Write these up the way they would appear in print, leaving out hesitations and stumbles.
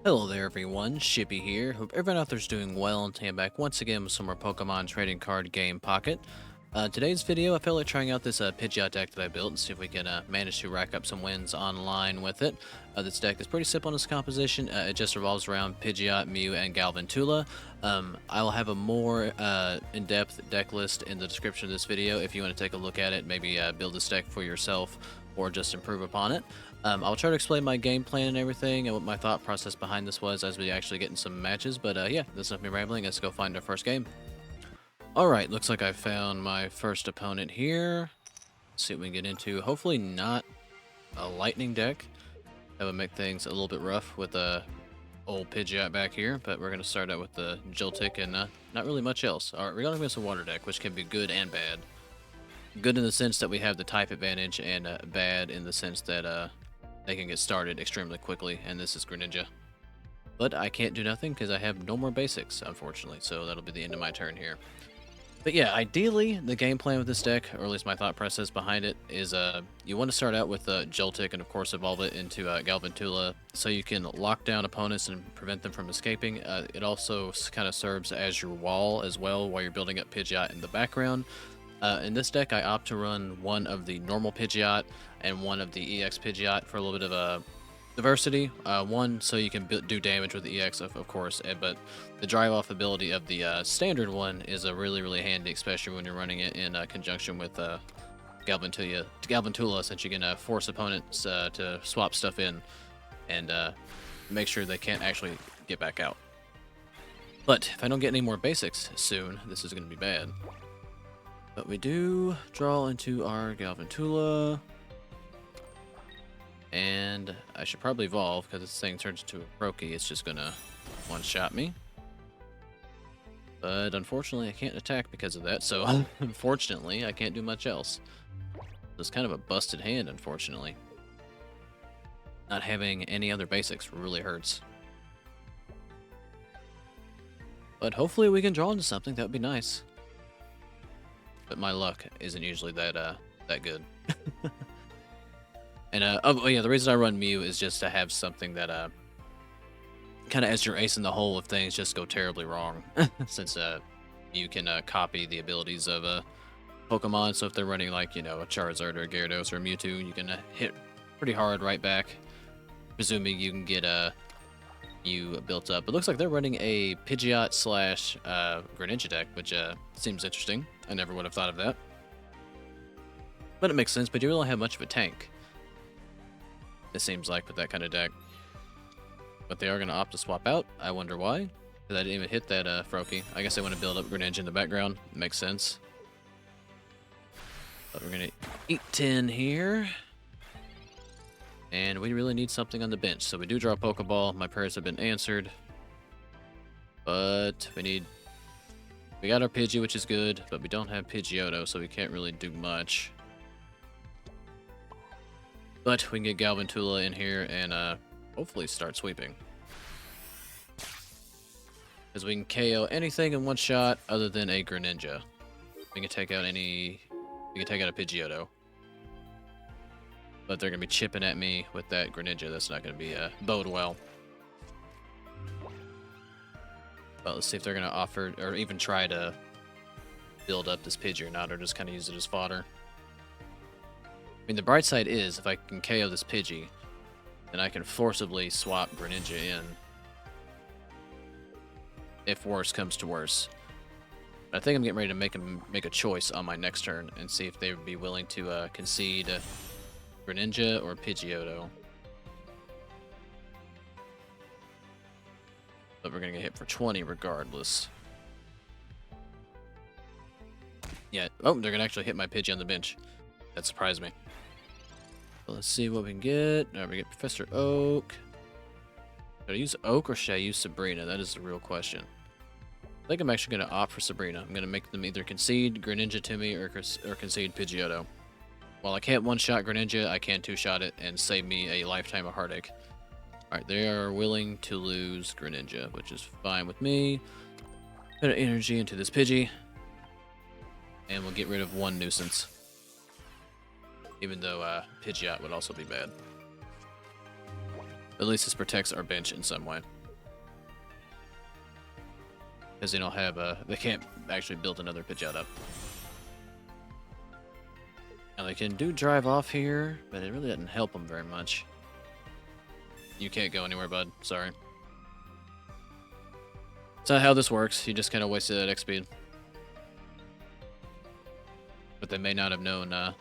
Hello there everyone, Shippy here. Hope everyone out there's doing well and came back once again with some more Pokemon trading card game Pocket. Today's video, I felt like trying out this Pidgeot deck that I built and see if we can manage to rack up some wins online with it. This deck is pretty simple in its composition. It just revolves around Pidgeot, Mew, and Galvantula. I'll have a more in-depth deck list in the description of this video if you want to take a look at it, maybe build this deck for yourself or just improve upon it. I'll try to explain my game plan and everything and what my thought process behind this was as we actually get in some matches. But yeah, that's enough me rambling. Let's go find our first game. Alright, looks like I found my first opponent here. Let's see what we can get into. Hopefully not a lightning deck. That would make things a little bit rough with a old Pidgeot back here. But we're going to start out with the Joltik and not really much else. Alright, we're going to go with a water deck, which can be good and bad. Good in the sense that we have the type advantage, and bad in the sense that they can get started extremely quickly, and this is Greninja. But I can't do nothing because I have no more basics, unfortunately, so that'll be the end of my turn here. But yeah, ideally, the game plan with this deck, or at least my thought process behind it, is you want to start out with Joltik and of course evolve it into Galvantula so you can lock down opponents and prevent them from escaping. It also kind of serves as your wall as well while you're building up Pidgeot in the background. In this deck, I opt to run one of the normal Pidgeot and one of the EX Pidgeot for a little bit of a diversity. One, so you can do damage with the EX, of course, but the drive-off ability of the standard one is really handy, especially when you're running it in conjunction with Galvantula, since you can force opponents to swap stuff in and make sure they can't actually get back out. But if I don't get any more basics soon, this is going to be bad. But we do draw into our Galvantula. And I should probably evolve, because this thing turns into a Brokey, it's just gonna one-shot me. But unfortunately, I can't attack because of that, so unfortunately, I can't do much else. It's kind of a busted hand, unfortunately. Not having any other basics really hurts. But hopefully we can draw into something, that would be nice. But my luck isn't usually that good. And oh yeah, the reason I run Mew is just to have something that kind of as your ace in the hole if things just go terribly wrong. Since you can copy the abilities of Pokemon, so if they're running like, you know, a Charizard or a Gyarados or a Mewtwo, you can hit pretty hard right back, presuming you can get you built up. It looks like they're running a Pidgeot slash Greninja deck, which seems interesting. I never would have thought of that. But it makes sense, but you really don't have much of a tank, it seems like, with that kind of deck. But they are going to opt to swap out. I wonder why. Because I didn't even hit that Froakie. I guess they want to build up Greninja in the background. Makes sense. But we're going to eat 10 here. And we really need something on the bench. So we do draw a Poké Ball. My prayers have been answered. But we got our Pidgey, which is good. But we don't have Pidgeotto, so we can't really do much. But we can get Galvantula in here and hopefully start sweeping. Because we can KO anything in one shot other than a Greninja. We can take out a Pidgeotto. But they're going to be chipping at me with that Greninja. That's not going to be bode well. But let's see if they're going to offer or even try to build up this Pidgey or not, or just kind of use it as fodder. I mean, the bright side is, if I can KO this Pidgey, then I can forcibly swap Greninja in. If worse comes to worse. But I think I'm getting ready to make a choice on my next turn and see if they would be willing to concede Greninja or Pidgeotto. But we're going to get hit for 20 regardless. Yeah, oh, they're going to actually hit my Pidgey on the bench. That surprised me. Let's see what we can get. Alright, we get Professor Oak. Should I use Oak or should I use Sabrina? That is the real question. I think I'm actually going to opt for Sabrina. I'm going to make them either concede Greninja to me or concede Pidgeotto. While I can't one-shot Greninja, I can two-shot it and save me a lifetime of heartache. Alright, they are willing to lose Greninja, which is fine with me. Put energy into this Pidgey. And we'll get rid of one nuisance. Even though Pidgeot would also be bad. At least this protects our bench in some way. because they don't have they can't actually build another Pidgeotto. Now they can do drive off here, but it really doesn't help them very much. You can't go anywhere, bud. Sorry. That's not how this works. You just kind of wasted that XP. But they may not have known the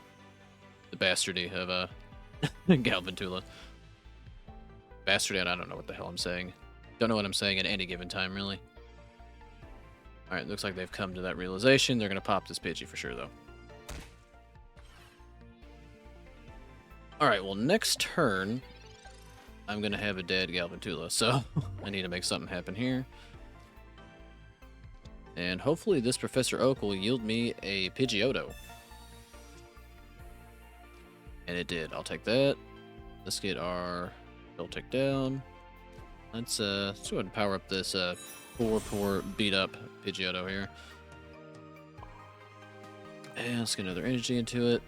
bastardy of Galvantula. Bastardy, I don't know what the hell I'm saying. Don't know what I'm saying at any given time, really. Alright, looks like they've come to that realization. They're going to pop this Pidgey for sure, though. Alright, well, next turn, I'm going to have a dead Galvantula, so I need to make something happen here. And hopefully this Professor Oak will yield me a Pidgeotto. And it did. I'll take that. Let's get our Joltik down. Let's go ahead and power up this poor beat up Pidgeotto here. And let's get another energy into it.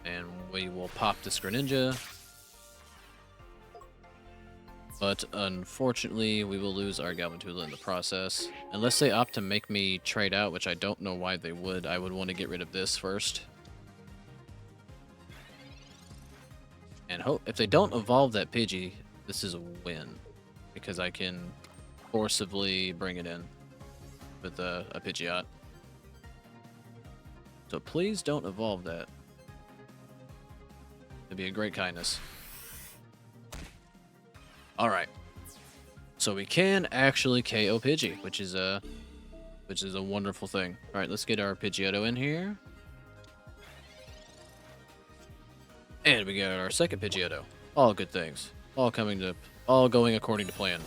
And we will pop this Greninja. But unfortunately, we will lose our Galvantula in the process. Unless they opt to make me trade out, which I don't know why they would. I would want to get rid of this first. And hope if they don't evolve that Pidgey, this is a win. Because I can forcibly bring it in with a Pidgeot. So please don't evolve that. It'd be a great kindness. Alright. So we can actually KO Pidgey, which is a wonderful thing. Alright, let's get our Pidgeotto in here. And we got our second Pidgeotto. All good things. All going according to plan.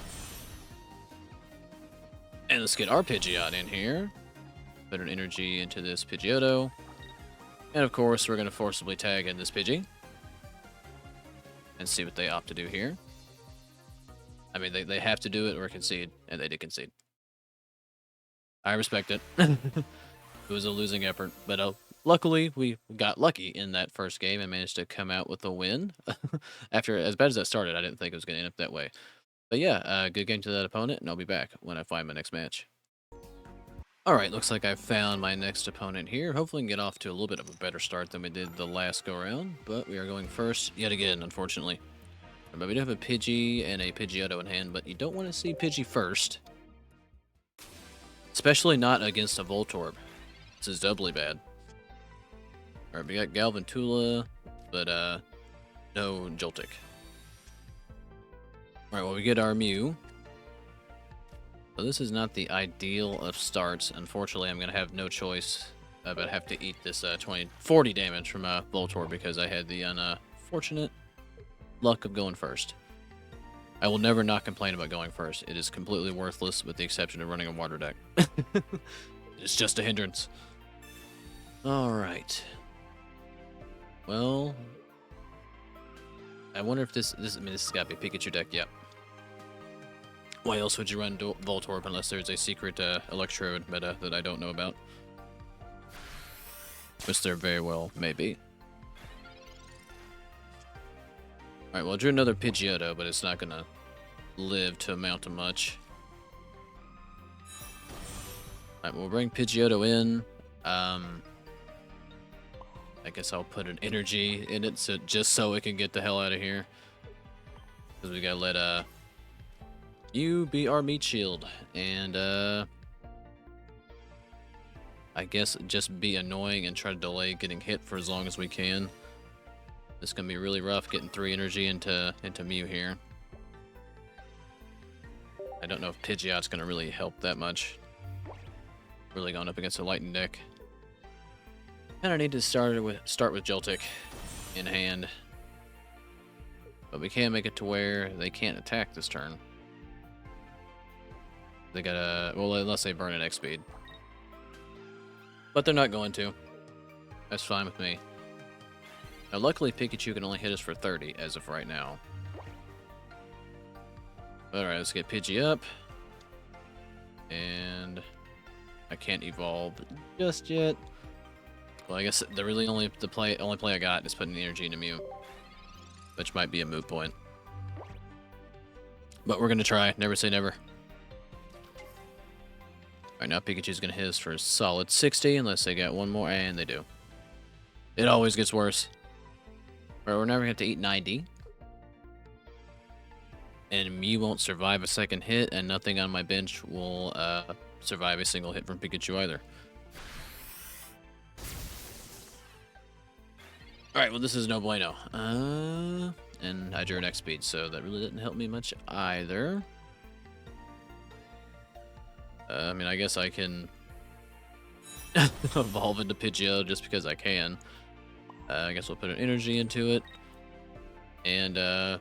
And let's get our Pidgeot in here. Put an energy into this Pidgeotto. And of course, we're going to forcibly tag in this Pidgey. And see what they opt to do here. I mean, they have to do it or concede, and they did concede. I respect it. It was a losing effort, but luckily we got lucky in that first game and managed to come out with a win. After, as bad as that started, I didn't think it was going to end up that way. But yeah, good game to that opponent, and I'll be back when I find my next match. Alright, looks like I've found my next opponent here. Hopefully we can get off to a little bit of a better start than we did the last go-around, but we are going first yet again, unfortunately. But we do have a Pidgey and a Pidgeotto in hand, but you don't want to see Pidgey first. Especially not against a Voltorb. This is doubly bad. Alright, we got Galvantula, but no Joltik. Alright, well we get our Mew. So this is not the ideal of starts. Unfortunately, I'm going to have no choice, but have to eat this 40 damage from Voltorb because I had the unfortunate luck of going first. I will never not complain about going first. It is completely worthless with the exception of running a water deck. It's just a hindrance. Alright. Well, I wonder if this has got to be a Pikachu deck, yep. Why else would you run Voltorb unless there's a secret Electrode meta that I don't know about? Which there very well may be. Alright, well I drew another Pidgeotto, but it's not gonna live to amount to much. Alright, we'll bring Pidgeotto in. I guess I'll put an energy in it just so it can get the hell out of here. Because we gotta let you be our meat shield, and I guess just be annoying and try to delay getting hit for as long as we can. This is gonna be really rough getting 3 energy into Mew here. I don't know if Pidgeot's gonna really help that much. Really going up against a lightning deck. And I need to start with Joltik in hand. But we can make it to where they can't attack this turn. They gotta, well, unless they burn at X speed. But they're not going to. That's fine with me. Now, luckily, Pikachu can only hit us for 30 as of right now. Alright, let's get Pidgey up. And I can't evolve just yet. Well, I guess the really only play I got is putting the energy into Mew. Which might be a moot point. But we're gonna try. Never say never. Alright, now Pikachu's gonna hit us for a solid 60, unless they got one more, and they do. It always gets worse. Alright, we're never gonna have to eat 90. And Mew won't survive a second hit, and nothing on my bench will survive a single hit from Pikachu either. Alright, well this is no bueno. And I drew an X speed, so that really didn't help me much either. I mean, I guess I can evolve into Pidgeot just because I can. I guess we'll put an energy into it. And,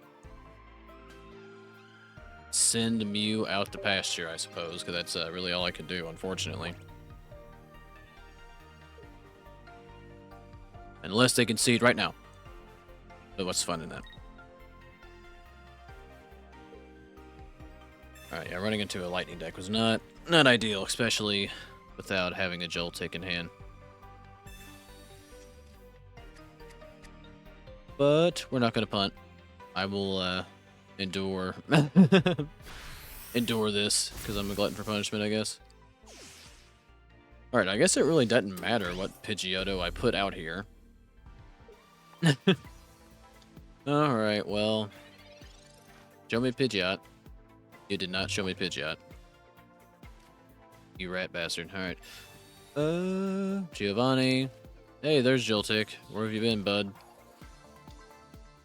send Mew out to pasture, I suppose, because that's really all I can do, unfortunately. Unless they concede right now. But what's fun in that? Alright, yeah, running into a lightning deck was not ideal, especially without having a Joltik in hand. But we're not going to punt. I will endure endure this because I'm a glutton for punishment, I guess. Alright, I guess it really doesn't matter what Pidgeotto I put out here. Alright, well, show me Pidgeot. You did not show me Pidgeot. You rat bastard. Alright. Giovanni. Hey, there's Joltik. Where have you been, bud?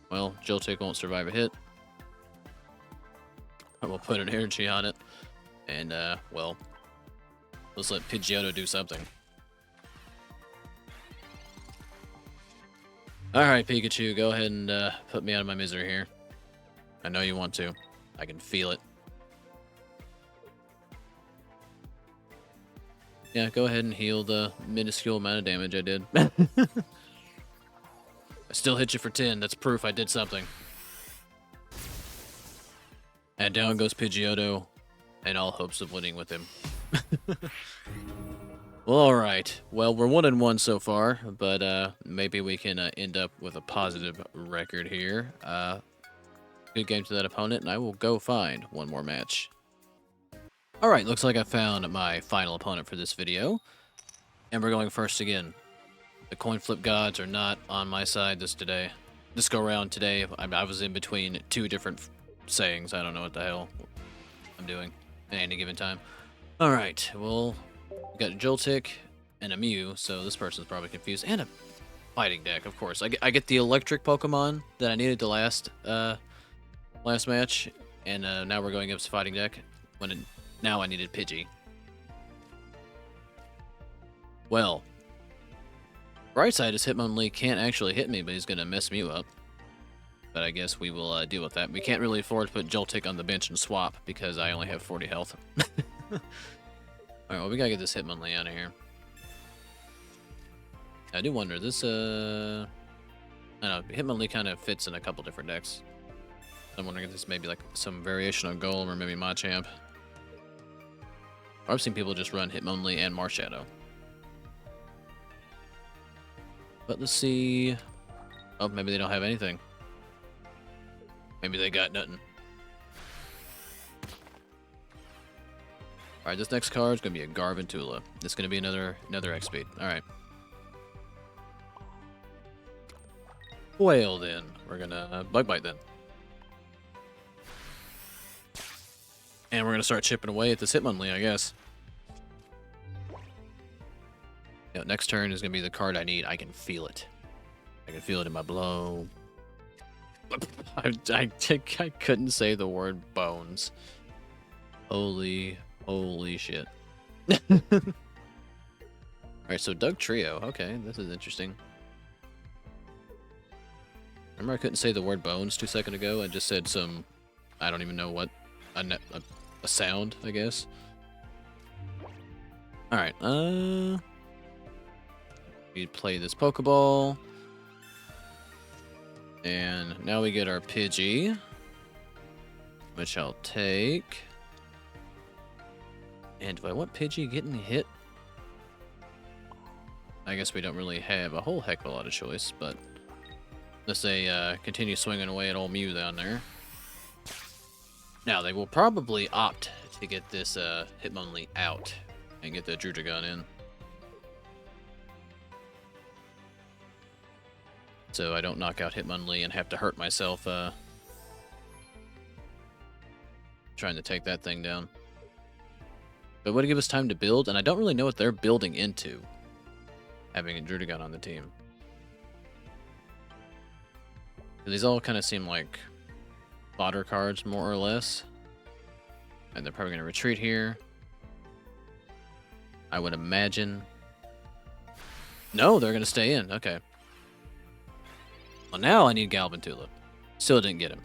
Well, Joltik won't survive a hit. I will put an energy on it. And, well, let's let Pidgeotto do something. Alright, Pikachu, go ahead and put me out of my misery here. I know you want to. I can feel it. Yeah, go ahead and heal the minuscule amount of damage I did. I still hit you for 10. That's proof I did something. And down goes Pidgeotto, and all hopes of winning with him. Well, alright. Well, we're 1-1 so far, but maybe we can end up with a positive record here. Good game to that opponent, and I will go find one more match. Alright, looks like I found my final opponent for this video. And we're going first again. The coin flip gods are not on my side this go around today. I was in between two different sayings. I don't know what the hell I'm doing at any given time. Alright, well, we got a Joltik and a Mew, so this person's probably confused. And a fighting deck, of course. I get the electric Pokemon that I needed to last match, and now we're going against fighting deck. Now I needed Pidgey. Well, right side is Hitmonlee can't actually hit me, but he's going to mess Mew up. But I guess we will deal with that. We can't really afford to put Joltik on the bench and swap because I only have 40 health. Alright, well, we gotta get this Hitmonlee out of here. I do wonder, this, I don't know, Hitmonlee kind of fits in a couple different decks. I'm wondering if this may be like some variation on Golem or maybe Machamp. I've seen people just run Hitmonlee and Marshadow. But let's see. Oh, maybe they don't have anything. Maybe they got nothing. Alright, this next card is going to be a Galvantula. This is going to be another X speed. Alright. Well then, we're going to Bug Bite then. And we're going to start chipping away at this Hitmonlee, I guess. You know, next turn is going to be the card I need. I can feel it. I can feel it in my blow. I couldn't say the word bones. Holy shit. Alright, so Doug Trio. Okay, this is interesting. Remember I couldn't say the word bones 2 seconds ago? I just said some, I don't even know what, a sound, I guess. Alright, we play this Poké Ball. And now we get our Pidgey, which I'll take. And do I want Pidgey getting hit? I guess we don't really have a whole heck of a lot of choice, but let's say continue swinging away at old Mew down there. Now, they will probably opt to get this Hitmonlee out. and get the Drudagon in. So I don't knock out Hitmonlee and have to hurt myself trying to take that thing down. But it would give us time to build, and I don't really know what they're building into, having a Drudagon on the team. These all kind of seem like fodder cards, more or less. And they're probably going to retreat here, I would imagine. No, they're going to stay in. Okay. Well, now I need Galvantula. Still didn't get him.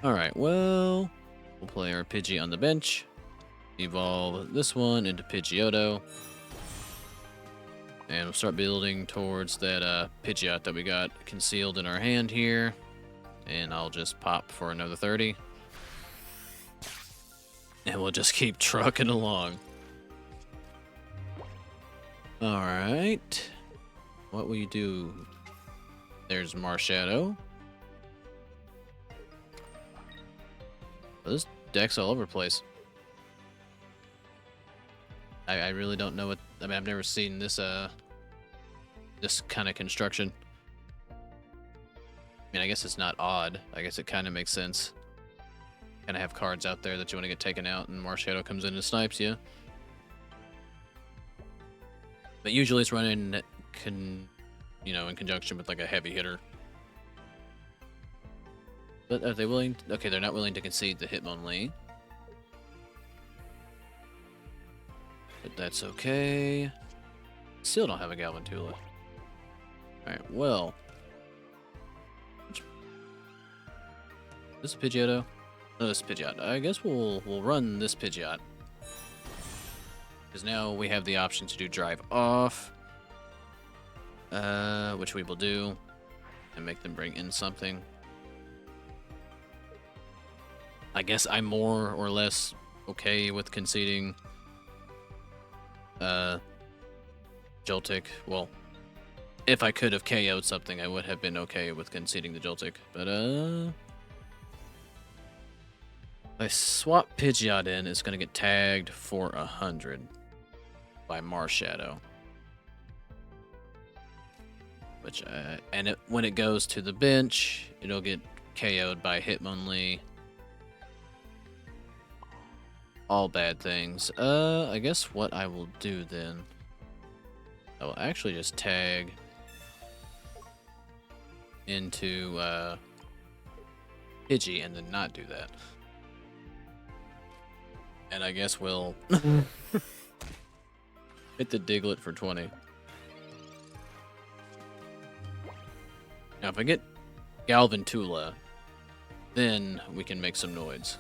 Alright, well, we'll play our Pidgey on the bench. Evolve this one into Pidgeotto. And we'll start building towards that Pidgeot that we got concealed in our hand here. And I'll just pop for another 30. And we'll just keep trucking along. Alright. What will you do? There's Marshadow. This deck's all over the place. I really don't know what... I mean, I've never seen this, this kind of construction. I mean, I guess it's not odd. I guess it kind of makes sense. Kind of have cards out there that you want to get taken out, and Marshadow comes in and snipes you. But usually it's running, you know, in conjunction with like a heavy hitter. But are they willing? Okay, they're not willing to concede the Hitmonlee. But that's okay. Still don't have a Galvantula. Alright, well. This is Pidgeotto. No, this is Pidgeot. I guess we'll run this Pidgeot. Because now we have the option to do drive off. Which we will do. And make them bring in something. I guess I'm more or less okay with conceding Joltik. Well, if I could have KO'd something, I would have been okay with conceding the Joltik. But if I swap Pidgeot in, it's gonna get tagged for 100 by Marshadow. Which and when it goes to the bench, it'll get KO'd by Hitmonlee. All bad things. I guess what I will do then, I will actually just tag into Pidgey and then not do that. And I guess we'll hit the Diglett for 20. Now if I get Galvantula, then we can make some noise.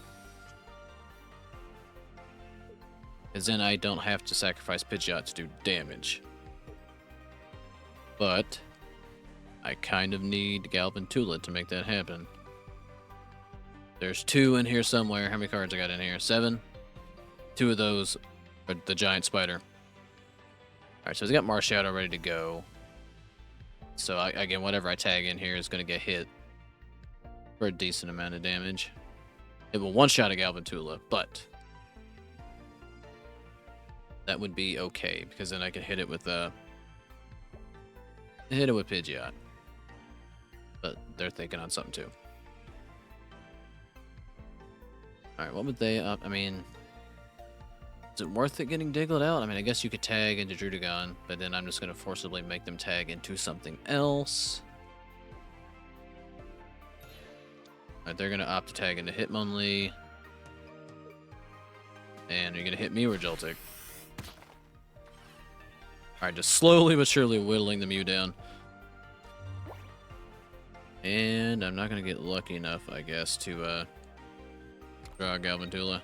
Because then I don't have to sacrifice Pidgeot to do damage. But I kind of need Galvantula to make that happen. There's 2 in here somewhere. How many cards I got in here? 7? 2 of those are the giant spider. Alright, so he's got Marshadow ready to go. So again, whatever I tag in here is going to get hit for a decent amount of damage. It will one-shot a Galvantula, but that would be okay, because then I can hit it with Pidgeot. But they're thinking on something too. Alright, what would they up? I mean, is it worth it getting Diglett out? I mean, I guess you could tag into Drudagon, but then I'm just going to forcibly make them tag into something else. Alright, they're going to opt to tag into Hitmonlee. And you're going to hit me or Joltik. Alright, just slowly but surely whittling the Mew down. And I'm not going to get lucky enough, I guess, to draw Galvantula.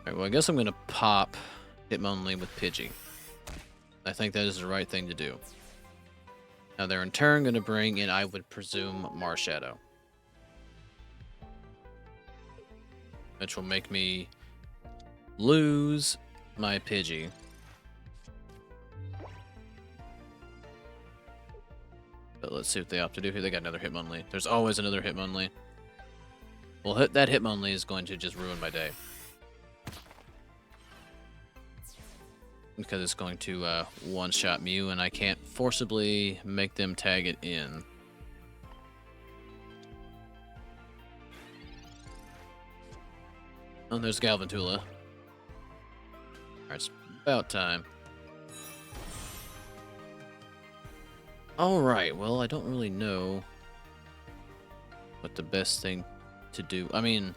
Alright, well, I guess I'm going to pop Hitmonlee with Pidgey. I think that is the right thing to do. Now they're in turn going to bring in, I would presume, Marshadow. Which will make me lose my Pidgey. But let's see what they opt to do here. They got another Hitmonlee. There's always another Hitmonlee. Well, that Hitmonlee is going to just ruin my day. Because it's going to one-shot Mew, and I can't forcibly make them tag it in. Oh, there's Galvantula. Alright, it's about time. Alright, well, I don't really know what the best thing to do. I mean,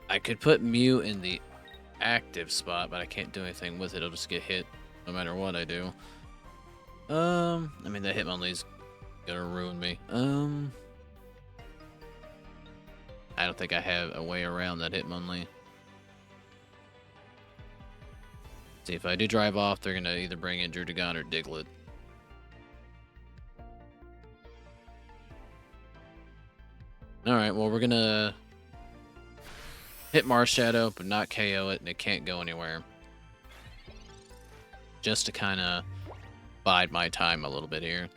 I could put Mew in the active spot, but I can't do anything with it. It'll just get hit no matter what I do. I mean, that Hitmonlee's gonna ruin me. I don't think I have a way around that Hitmonlee. See, if I do drive off, they're gonna either bring in Druddigon or Diglett. Alright, well, we're gonna hit Marshadow, but not KO it, and it can't go anywhere. Just to kind of bide my time a little bit here.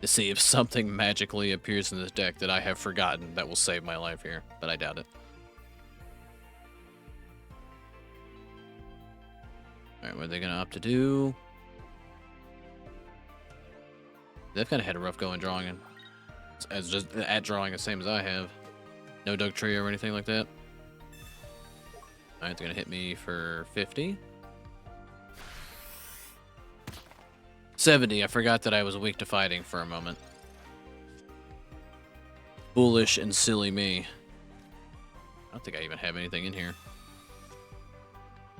To see if something magically appears in this deck that I have forgotten that will save my life here, but I doubt it. Alright, what are they going to opt to do? They've kind of had a rough go in drawing, as just at drawing the same as I have. No Dug Trio or anything like that. Alright, they're gonna hit me for 50. 70, I forgot that I was weak to fighting for a moment. Foolish and silly me. I don't think I even have anything in here.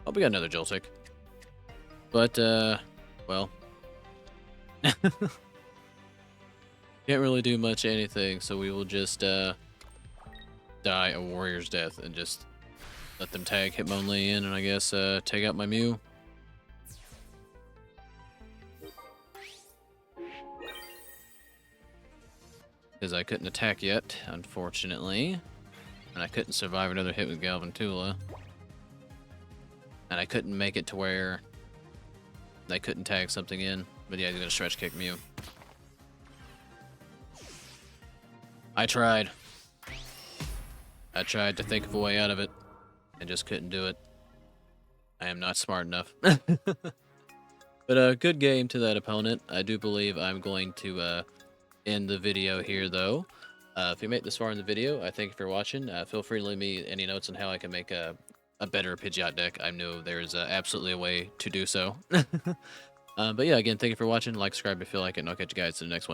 Oh, we got another Joltik. But, well. Can't really do much anything, so we will just, die a warrior's death and just let them tag Hitmonlee in and I guess take out my Mew. Because I couldn't attack yet, unfortunately. And I couldn't survive another hit with Galvantula. And I couldn't make it to where they couldn't tag something in. But yeah, he's gonna stretch kick Mew. I tried. I tried to think of a way out of it, and just couldn't do it. I am not smart enough. But a good game to that opponent. I do believe I'm going to end the video here, though. If you made it this far in the video, I thank you for watching. Feel free to leave me any notes on how I can make a better Pidgeot deck. I know there's absolutely a way to do so. But yeah, again, thank you for watching. Like, subscribe if you feel like it, and I'll catch you guys in the next one.